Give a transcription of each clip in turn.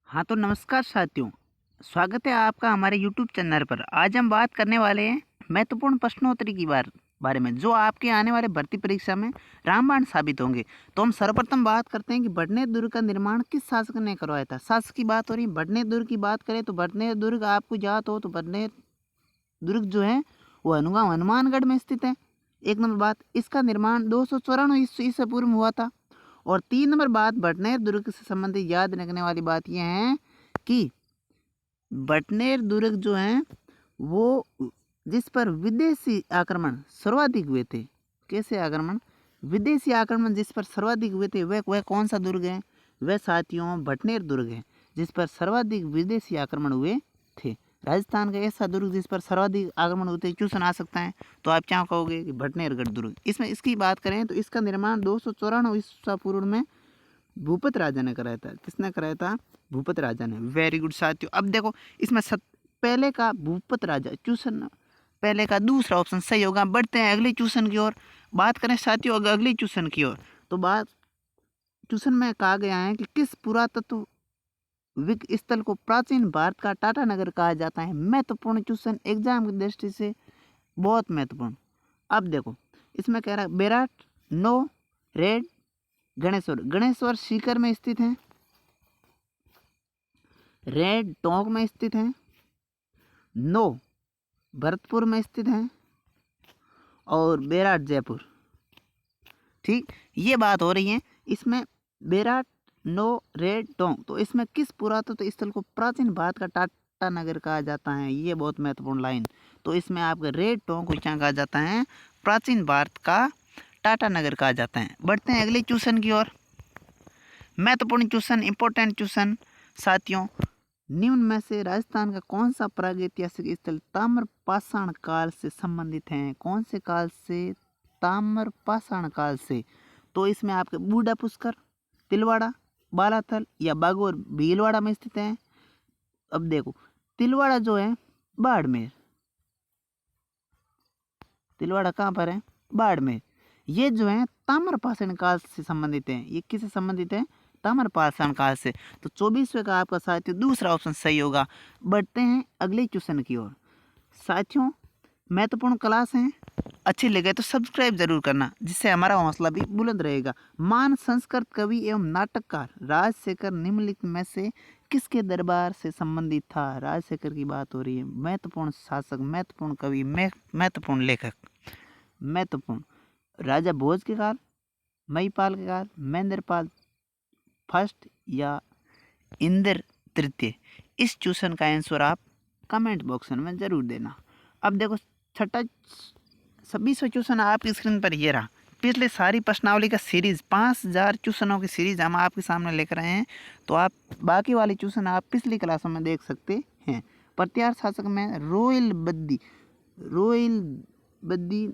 हाँ तो नमस्कार साथियों, स्वागत है आपका हमारे यूट्यूब चैनल पर। आज हम बात करने वाले हैं महत्वपूर्ण प्रश्नोत्तरी की बारे में जो आपके आने वाले भर्ती परीक्षा में रामबाण साबित होंगे। तो हम सर्वप्रथम बात करते हैं कि भटनेर दुर्ग का निर्माण किस शासक ने करवाया था। शासक की बात हो रही है। भटनेर दुर्ग की बात करें तो भटनेर दुर्ग आपको याद हो तो भटनेर दुर्ग जो है वो हनुमानगढ़ में स्थित है। एक नंबर बात, इसका निर्माण 294 ईसा पूर्व में हुआ था। और 3 नंबर बात, भटनेर दुर्ग से संबंधित याद रखने वाली बात यह है कि भटनेर दुर्ग जो है वो जिस पर विदेशी आक्रमण सर्वाधिक हुए थे। कैसे आक्रमण? विदेशी आक्रमण जिस पर सर्वाधिक हुए थे वह कौन सा दुर्ग है? वह साथियों भटनेर दुर्ग है जिस पर सर्वाधिक विदेशी आक्रमण हुए थे। राजस्थान का ऐसा दुर्ग जिस पर सर्वाधिक आक्रमण होते क्वेश्चन आ सकता है, तो आप क्या कहोगे कि भटनेरगढ़ दुर्ग। इसमें इसकी बात करें तो इसका निर्माण 294 ईसा पूर्व में भूपत राजा ने कराया था। किसने कराया था? भूपत राजा ने। वेरी गुड साथियों। अब देखो इसमें पहले का भूपत राजा क्वेश्चन, पहले का दूसरा ऑप्शन सही होगा। बढ़ते हैं अगले क्वेश्चन की ओर। बात करें साथियों अगले क्वेश्चन की ओर, तो बात क्वेश्चन में कहा गया है कि किस पुरातत्व स्थल को प्राचीन भारत का टाटा नगर कहा जाता है। महत्वपूर्ण क्वेश्चन, एग्जाम की दृष्टि से बहुत महत्वपूर्ण। अब देखो इसमें कह रहा है बेराट, नो, रेड, गणेश्वर। गणेश्वर सीकर में स्थित है, रेड टोंक में स्थित है, नो भरतपुर में स्थित है और बेराट जयपुर। ठीक, ये बात हो रही है। इसमें बेराट, नो, रेड, टोंक, तो इसमें किस पुरातत्व स्थल को प्राचीन भारत का टाटा नगर कहा जाता है? ये बहुत महत्वपूर्ण लाइन। तो इसमें आपका रेड टोंक को क्या कहा जाता है? प्राचीन भारत का टाटा नगर कहा जाता है। बढ़ते हैं अगले क्वेश्चन की ओर। महत्वपूर्ण क्वेश्चन, इंपॉर्टेंट क्वेश्चन साथियों, निम्न में से राजस्थान का कौन सा प्रागैतिहासिक स्थल ताम्रपाषाण काल से संबंधित है? कौन से काल से? ताम्रपाषाण काल से। तो इसमें आपके बूढ़ा पुष्कर, तिलवाड़ा, बालाथल या बागोर भीलवाड़ा में स्थित है। अब देखो तिलवाड़ा जो है बाड़मेर, तिलवाड़ा कहाँ पर है? बाड़मेर। ये जो है ताम्रपाषाण काल से संबंधित है। ये किससे संबंधित है? ताम्रपाषाण काल से। तो 24वें का आपका साथियों दूसरा ऑप्शन सही होगा। बढ़ते हैं अगले क्वेश्चन की ओर। साथियों महत्वपूर्ण क्लास हैं, अच्छी लगे तो सब्सक्राइब जरूर करना जिससे हमारा हौसला भी बुलंद रहेगा। महान संस्कृत कवि एवं नाटककार राजशेखर निम्नलिखित में से किसके दरबार से संबंधित था? राजशेखर की बात हो रही है। महत्वपूर्ण शासक, महत्वपूर्ण कवि, महत्वपूर्ण लेखक, महत्वपूर्ण। राजा भोज के काल, महीपाल के काल, महेंद्रपाल फर्स्ट या इंद्र तृतीय। इस क्वेश्चन का आंसर आप कमेंट बॉक्स में जरूर देना। अब देखो छठा 26वां क्वेश्चन आपकी स्क्रीन पर ये रहा। पिछले सारी प्रश्नावली का सीरीज 5000 क्वेश्चनों की सीरीज हम आपके सामने लेकर आए हैं। तो आप बाकी वाले क्वेश्चन आप पिछली क्लासों में देख सकते हैं। प्रत्यार शासक में रोयल बद्दी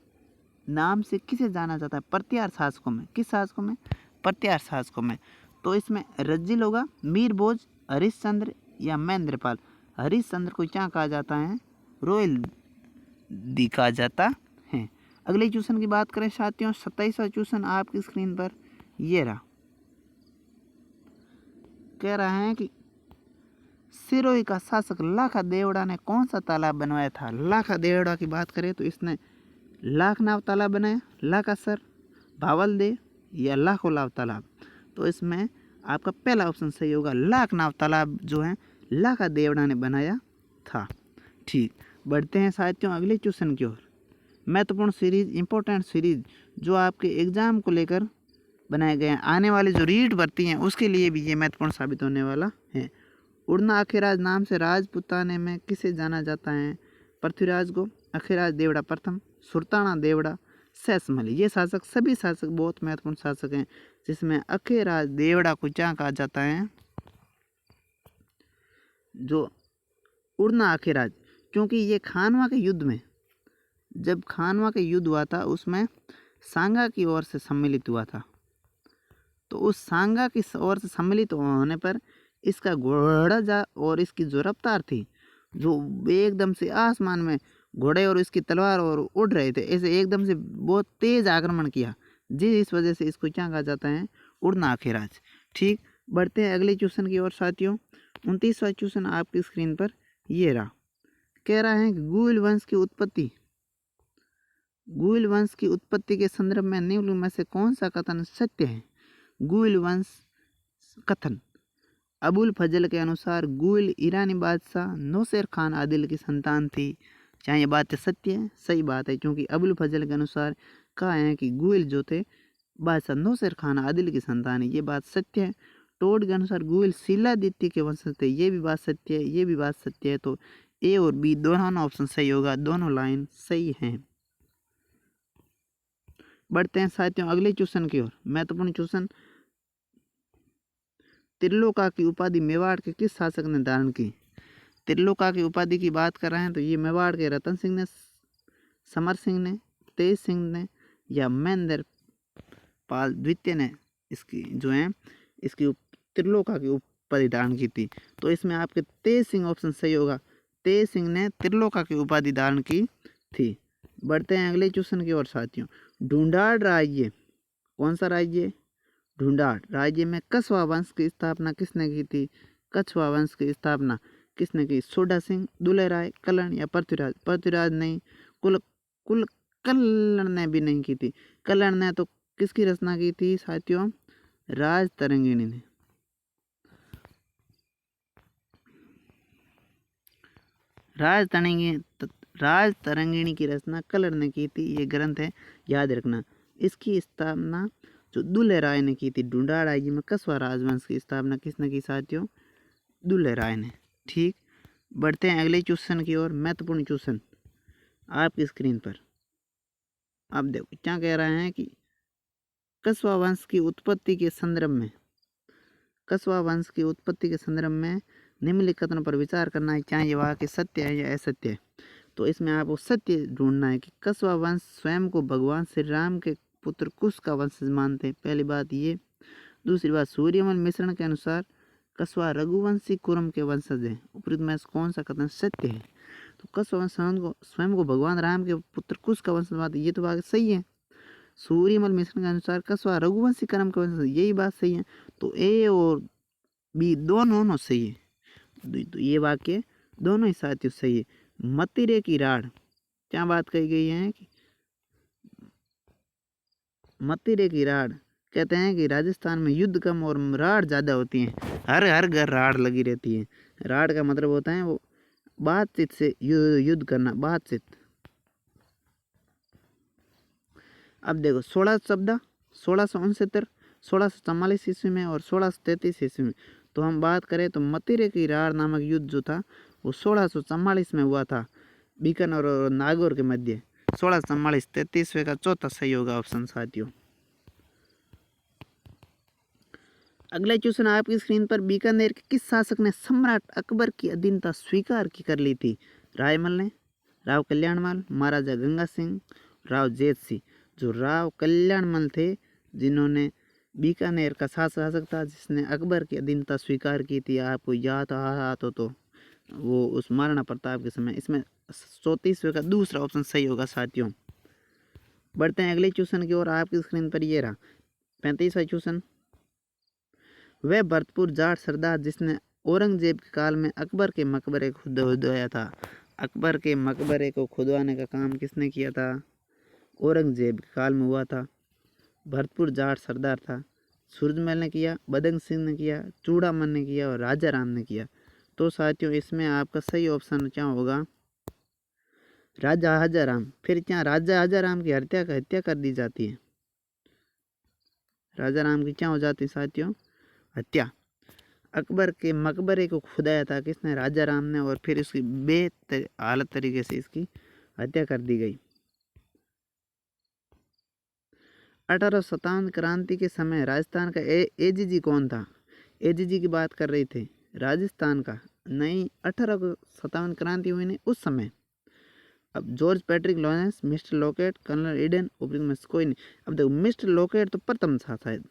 नाम से किसे जाना जाता है? प्रत्यार शासकों में। किस शासकों में? प्रत्यार शासकों में। तो इसमें रज्जिल होगा, मीर भोज, हरिश्चंद्र या महेंद्रपाल। हरिश्चंद्र को क्या कहा जाता है? रोयल दी कहा जाता है। अगले क्वेश्चन की बात करें साथियों, 27वां क्वेश्चन आपकी स्क्रीन पर ये रहा। कह रहा है कि सिरोही का शासक लाखा देवड़ा ने कौन सा तालाब बनवाया था? लाखा देवड़ा की बात करें तो इसने लाखनाव तालाब बनाया, लाखासर, भावलदेव या लाखोलाव तालाब। तो इसमें आपका पहला ऑप्शन सही होगा। लाखनाव तालाब जो है लाखा देवड़ा ने बनाया था। ठीक, बढ़ते हैं साथियों अगले क्वेश्चन की ओर। महत्वपूर्ण सीरीज, इंपॉर्टेंट सीरीज जो आपके एग्जाम को लेकर बनाए गए हैं, आने वाले जो रीट भर्ती हैं उसके लिए भी ये महत्वपूर्ण साबित होने वाला है। उड़ना अखिराज नाम से राजपुताने में किसे जाना जाता है? पृथ्वीराज को, अखिराज देवड़ा प्रथम, सुल्ताना देवड़ा, सैसमल। ये शासक सभी शासक बहुत महत्वपूर्ण शासक हैं जिसमें अखिराज देवड़ा को क्या कहा जाता है? जो उड़ना अखिराज, क्योंकि ये खानवा के युद्ध में, जब खानवा का युद्ध हुआ था उसमें सांगा की ओर से सम्मिलित हुआ था। तो उस सांगा की ओर से सम्मिलित होने पर इसका घोड़ा जा और इसकी जो रफ्तार थी, जो एकदम से आसमान में घोड़े और इसकी तलवार और उड़ रहे थे, ऐसे एकदम से बहुत तेज आक्रमण किया, जिस वजह से इसको क्या कहा जाता है? उड़ना अखिराज। ठीक, बढ़ते हैं अगले क्वेश्चन की ओर साथियों। 29वां क्वेश्चन आपकी स्क्रीन पर ये रहा। कह रहा है कि गुइल वंश की उत्पत्ति के संदर्भ में निम्न में से कौन सा कथन सत्य है। गुइल वंश कथन। अबुल फजल के अनुसार गुइल ईरानी बादशाह नौशेर खान आदिल की संतान थी। क्या ये बात सत्य है? सही बात है, क्योंकि अबुल फजल के अनुसार कहा है कि गुइल जो थे बादशाह नौशेर खान आदिल की संतान है। ये बात सत्य है। टोड के अनुसार गुइल शिलादित्य के वंशज थे। ये भी बात सत्य है, ये भी बात सत्य है। तो ए और बी दोनों ऑप्शन सही होगा, दोनों लाइन सही हैं। बढ़ते हैं साथियों अगले क्वेश्चन की ओर। महत्वपूर्ण क्वेश्चन। त्रिलोका की उपाधि मेवाड़ के किस शासक ने धारण की। त्रिलोका की उपाधि की बात कर रहे हैं तो ये मेवाड़ के रतन सिंह ने, समर सिंह ने, तेज सिंह ने या महेंद्र पाल द्वितीय ने इसकी त्रिलोका की उपाधि धारण की थी। तो इसमें आपके तेज सिंह ऑप्शन सही होगा। तेज सिंह ने त्रिलोका की उपाधि धारण की थी। बढ़ते हैं अगले क्वेश्चन की ओर साथियों। ढूंढाड़ राज्य कौन सा राज्य? ढूंढाड़ राज्य में कछवा वंश की स्थापना किसने की थी? कछवा वंश की स्थापना किसने की? सोडा सिंह, दुले राय, कल्याण या पृथ्वीराज? पृथ्वीराज नहीं, कल्याण ने भी नहीं की थी। कल्याण ने तो किसकी रचना की थी साथियों? राज तरंगिणी ने। राज तरंगिणी की रचना कल्याण ने की थी। ये ग्रंथ है, याद रखना। इसकी स्थापना जो दुले राय ने की थी। ढूंढाड़ राज्य में कछवा राजवंश की स्थापना किसने की साथियों? दुले राय ने। ठीक। बढ़ते हैं अगले क्वेश्चन की ओर। महत्वपूर्ण क्वेश्चन आपकी स्क्रीन पर। आप देखो क्या कह रहे हैं कि कछवा वंश की उत्पत्ति के संदर्भ में निम्नलिखित कथनों पर विचार करना है, चाहे ये वाक्य सत्य है या असत्य है। तो इसमें आपको सत्य ढूंढना है कि कछवा वंश स्वयं को भगवान श्री राम के पुत्र कुश का वंशज मानते हैं। पहली बात ये। दूसरी बात, सूर्यमल मिश्रण के अनुसार कछवा रघुवंशी कुरम के वंशज हैं। उपरोक्त में कौन सा कथन सत्य है? तो कछवा वंश स्वयं को भगवान राम के पुत्र कुश का वंशज मानते, ये तो बात सही है। सूर्यमल मिश्रण के अनुसार कछवा रघुवंशी क्रम के वंशज, यही बात सही है। तो ए और बी दोनों सही है। तो ये वाक्य दोनों ही साथियों सही है। मतिरे की राड़ क्या बात कही गई है कि मतिरे की राड़ कहते हैं कि राजस्थान में युद्ध कम और राड़ ज़्यादा होती हैं। हर घर राड़ लगी रहती है। राड़ का मतलब होता है वो बातचीत से युद्ध करना, बातचीत। अब देखो 1669, 1644 ईस्वी में और 1633 ईस्वी में। तो हम बात करें तो मतिरे की राड़ नामक युद्ध जो था वो 1644 में हुआ था, बीकानेर और नागौर के मध्य। 1644 33वें का चौथा सही होगा ऑप्शन साथियों। अगला क्वेश्चन आपकी स्क्रीन पर। बीकानेर के किस शासक ने सम्राट अकबर की अधीनता स्वीकार कर ली थी? रायमल ने, राव कल्याणमल, महाराजा गंगा सिंह, राव जैत सिंह। जो राव कल्याणमल थे जिन्होंने बीकानेर का शासक था जिसने अकबर की अधीनता स्वीकार की थी। आपको याद आता तो वो उस महाराणा प्रताप के समय। इसमें 34वें का दूसरा ऑप्शन सही होगा साथियों। बढ़ते हैं अगले क्वेश्चन की ओर। आपकी स्क्रीन पर ये रहा 35वां क्वेश्चन। वह भरतपुर जाट सरदार जिसने औरंगजेब के काल में अकबर के मकबरे को खुदवाया था। अकबर के मकबरे को खुदवाने का काम किसने किया था? औरंगजेब के काल में हुआ था। भरतपुर जाट सरदार था। सूरजमल ने किया, बदंग सिंह ने किया, चूड़ामन ने किया और राजा राम ने किया। तो साथियों इसमें आपका सही ऑप्शन क्या होगा? राजा हजाराम। फिर क्या राजा हजाराम की हत्या कर दी जाती है? राजा राम की क्या हो जाती है साथियों? हत्या। अकबर के मकबरे को खुदाया था किसने? राजा राम ने। और फिर इसकी हालत तरीके से इसकी हत्या कर दी गई। 1857 क्रांति के समय राजस्थान का एजीजी कौन था? एजीजी की बात कर रही थे राजस्थान का, नहीं 1857 क्रांति हुई नहीं उस समय। अब George Patrick Lawrence, mister Lockett, colonel Eden, उपरी में कोई नहीं। अब देखो मिस्टर लॉकेट तो प्रथम था शायद,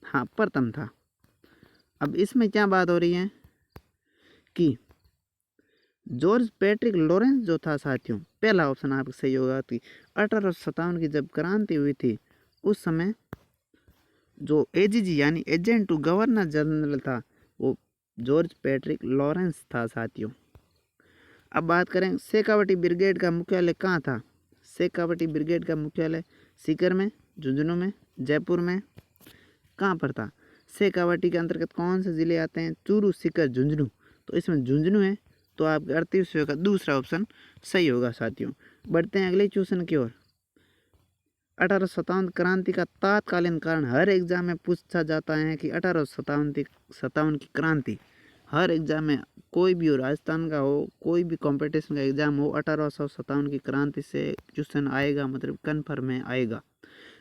हाँ प्रथम था। अब इसमें क्या बात हो रही है कि जॉर्ज पैट्रिक लॉरेंस जो था साथियों, पहला ऑप्शन आपका सही होगा कि 1857 की जब क्रांति हुई थी उस समय जो एजीजी यानी एजेंट टू गवर्नर जनरल था वो जॉर्ज पैट्रिक लॉरेंस था साथियों। अब बात करें शेखावटी ब्रिगेड का मुख्यालय कहाँ था। शेखावटी ब्रिगेड का मुख्यालय सीकर में, झुंझुनू में, जयपुर में, कहाँ पर था। शेखावटी के अंतर्गत कौन से ज़िले आते हैं, चूरू, सीकर, झुंझुनू। तो इसमें झुंझुनू है, तो आपके 38वें का दूसरा ऑप्शन सही होगा साथियों। बढ़ते हैं अगले क्वेश्चन की ओर। 1857 क्रांति का तात्कालीन कारण हर एग्जाम में पूछा जाता है कि 1857 की क्रांति हर एग्जाम में, कोई भी हो, राजस्थान का हो, कोई भी कंपटीशन का एग्जाम हो, 1857 की क्रांति से क्वेश्चन आएगा, मतलब कन्फर्म है आएगा।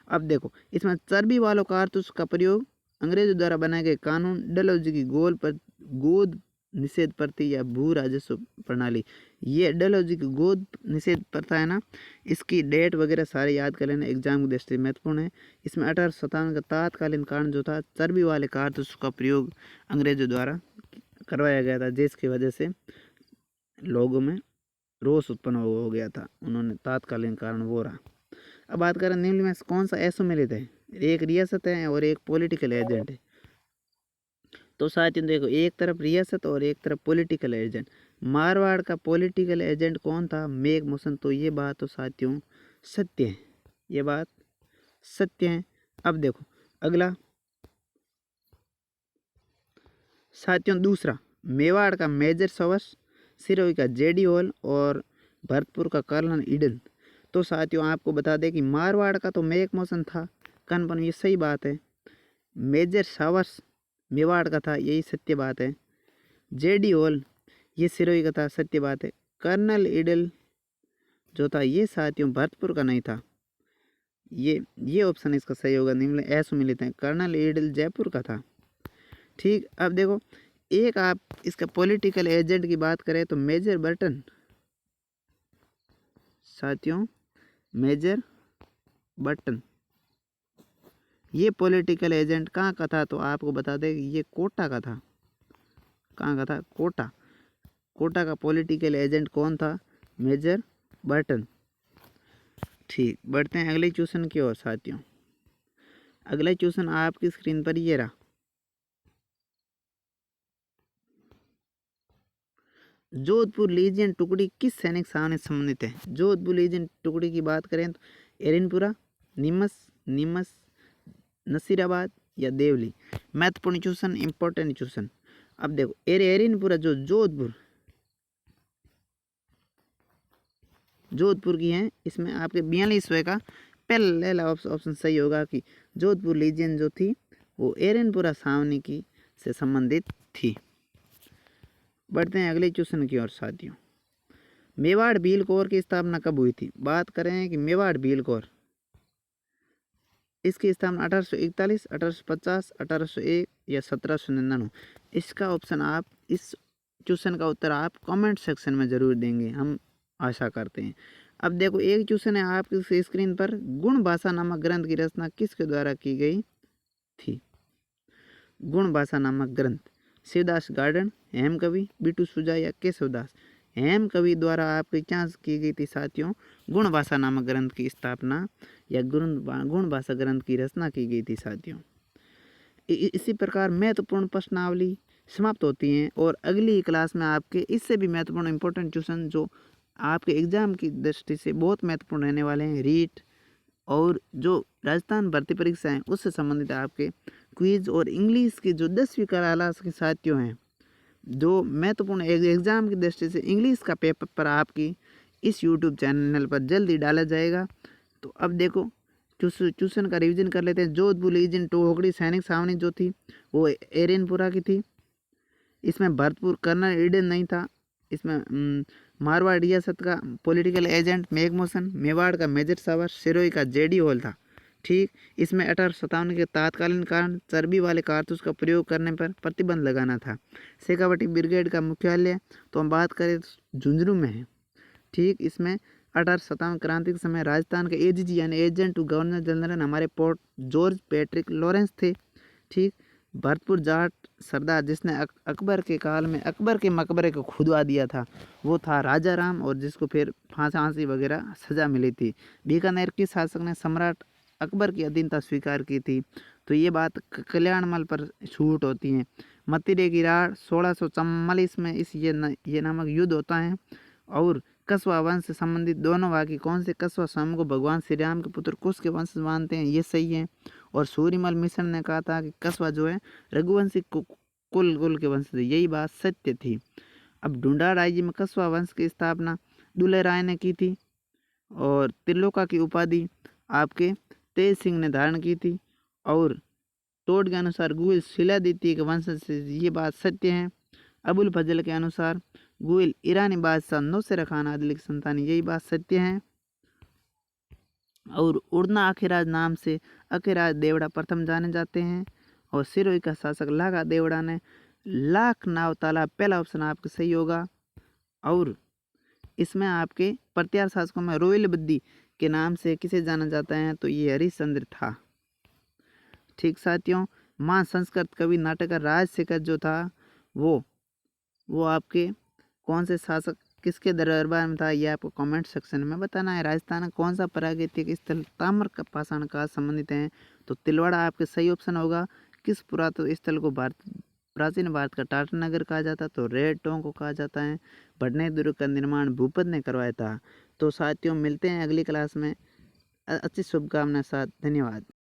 अब देखो इसमें चर्बी वालों कारतूस का प्रयोग, अंग्रेजों द्वारा बनाए गए कानून, डलहौजी की गोद निषेध प्रति या भू राजस्व प्रणाली। ये डलहौजी की गोद निषेध प्रथा है ना, इसकी डेट वगैरह सारे याद कर लेना, एग्जाम की दृष्टि से महत्वपूर्ण है। इसमें 1857 का तात्कालीन कारण जो था, चर्बी वाले कारतूस का प्रयोग अंग्रेजों द्वारा करवाया गया था, जिसकी वजह से लोगों में रोष उत्पन्न हो गया था, उन्होंने तात्कालीन कारण वो रहा। अब बात करें निम्न में कौन सा एसोमिलित है, एक रियासत है और एक पॉलिटिकल एजेंट है। तो साथियों देखो, एक तरफ रियासत और एक तरफ पॉलिटिकल एजेंट। मारवाड़ का पॉलिटिकल एजेंट कौन था, मेघमोहन। तो ये बात तो साथियों सत्य है, ये बात सत्य है। अब देखो अगला साथियों दूसरा, मेवाड़ का मेजर सवर्स, सिरोही का जेडी हॉल और भरतपुर का कर्नल ईडन। तो साथियों आपको बता दें कि मारवाड़ का तो मेघमोहन था, कन्फर्म, ये सही बात है। मेजर सावर्स मेवाड़ का था, यही सत्य बात है। जेडी हॉल ये सिरोही का था, सत्य बात है। कर्नल ईडल जो था ये साथियों भरतपुर का नहीं था, ये ऑप्शन इसका सही होगा, निम्न असुमिलित है। कर्नल ईडल जयपुर का था। ठीक, अब देखो एक आप इसका पॉलिटिकल एजेंट की बात करें तो मेजर बर्टन साथियों, मेजर बर्टन ये पॉलिटिकल एजेंट कहाँ का था, तो आपको बता दें कि ये कोटा का था। कहाँ का था, कोटा। कोटा का पॉलिटिकल एजेंट कौन था, मेजर बर्टन। ठीक, बढ़ते हैं अगले क्वेश्चन की ओर साथियों। अगला क्वेश्चन आपकी स्क्रीन पर ये रहा। जोधपुर लीजियन टुकड़ी किस सैनिक साहब से संबंधित है। जोधपुर लीजियन टुकड़ी की बात करें तो एरिनपुरा, नीमच, नसीराबाद या देवली। महत्वपूर्ण क्वेश्चन, इंपॉर्टेंट क्वेश्चन। अब देखो एरिनपुरा जो जोधपुर की है, इसमें आपके 42वें का पहला ऑप्शन सही होगा कि जोधपुर लीजियन जो थी वो एरिनपुरा छावनी की से संबंधित थी। बढ़ते हैं अगले क्वेश्चन की ओर साथियों। मेवाड़ भील कोर की स्थापना कब हुई थी। बात करें कि मेवाड़ भील कोर, इसकी स्थापना 1841, 1850, 1801 या 1799। इसका ऑप्शन आप, इस क्वेश्चन का उत्तर आप कमेंट सेक्शन में ज़रूर देंगे, हम आशा करते हैं। अब देखो एक क्वेश्चन है आपकी स्क्रीन पर, गुण भाषा नामक ग्रंथ की रचना किसके द्वारा की गई थी। गुण भाषा नामक ग्रंथ, शिवदास गार्डन, हेम कवि, बीटू सुजा या केशवदास। हेम कवि द्वारा आपकी क्या की गई थी साथियों, गुण भाषा नामक ग्रंथ की स्थापना या गुण भाषा ग्रंथ की रचना की गई थी साथियों। इसी प्रकार महत्वपूर्ण प्रश्नावली समाप्त होती हैं और अगली क्लास में आपके इससे भी महत्वपूर्ण इंपॉर्टेंट क्वेश्चन जो आपके एग्जाम की दृष्टि से बहुत महत्वपूर्ण रहने वाले हैं, रीट और जो राजस्थान भर्ती परीक्षा है उससे संबंधित आपके क्विज और इंग्लिश की जो 10वीं क्लास के साथियों हैं, जो महत्वपूर्ण एग्जाम की दृष्टि से इंग्लिश का पेपर पर आपकी इस यूट्यूब चैनल पर जल्दी डाला जाएगा। तो अब देखो क्वेश्चन का रिवीजन कर लेते हैं। जोधपुर लीजियन टोकड़ी सैनिक छावनी जो थी वो एरेनपुरा की थी। इसमें भरतपुर कर्नल ईडन नहीं था। इसमें मारवाड़ रियासत का पॉलिटिकल एजेंट मेघमोहन, मेवाड़ का मेजर सावर, सिरोही का जेडी हॉल था। ठीक, इसमें 1857 के तात्कालीन कारण चर्बी वाले कारतूस का प्रयोग करने पर प्रतिबंध लगाना था। शेखावटी ब्रिगेड का मुख्यालय तो हम बात करें झुंझुनू में है। ठीक, इसमें 1857 क्रांति के समय राजस्थान के एजीजी यानी एजेंट टू गवर्नर जनरल हमारे पोर्ट जॉर्ज पैट्रिक लॉरेंस थे। ठीक, भरतपुर जाट सरदार जिसने अकबर के काल में अकबर के मकबरे को खुदवा दिया था वो था राजा राम, और जिसको फिर फांसी वगैरह सज़ा मिली थी। बीकानेर के शासक ने सम्राट अकबर की अधीनता स्वीकार की थी। तो ये बात कल्याणमल पर छूट होती है। मतिरे की रार 1644 में ये नामक युद्ध होता है। और कस्वा वंश से संबंधित दोनों वाक्य कौन से? कस्वा स्वयं को भगवान श्री राम के पुत्र कुश के वंश मानते हैं, ये सही है। और सूर्यमल मिश्र ने कहा था कि कस्वा जो है रघुवंशी कुल के वंश से, यही बात सत्य थी। अब ढूंढा राज्य में कस्वा वंश की स्थापना दुल्हे राय ने की थी और त्रिलोका की उपाधि आपके तेज सिंह ने धारण की थी। और टोड के अनुसार गुहिल शिलादित्य के वंश से, ये बात सत्य है। अबुल फजल के अनुसार गुहिल ईरानी बादशाह नौशेर खान आदिल की संतान, यही बात सत्य है। और उड़ना अखिराज नाम से अखिराज देवड़ा प्रथम जाने जाते हैं। और सिरोही का शासक लागा देवड़ा ने लाख नाव तालाब, पहला ऑप्शन आपका सही होगा। और इसमें आपके प्रत्यार शासकों में रोयल बद्दी के नाम से किसे जाना जाता है? तो ये हरिश्चंद्र था। ठीक साथियों, मां संस्कृत कवि नाटककार राजशेखर जो था वो आपके कौन से शासक किसके दरबार में था, ये आपको कमेंट सेक्शन में बताना है। राजस्थान का कौन सा प्रागैतिक स्थल ताम्र का पाषाण का संबंधित है? तो तिलवाड़ा आपके सही ऑप्शन होगा। किस पुरातत्व स्थल को प्राचीन भारत का टाटा नगर कहा जाता? तो रेड टोंग को कहा जाता है। बढ़ने दुर्ग का निर्माण भूपत ने करवाया था। तो साथियों मिलते हैं अगली क्लास में। अच्छी शुभकामनाएं साथ, धन्यवाद।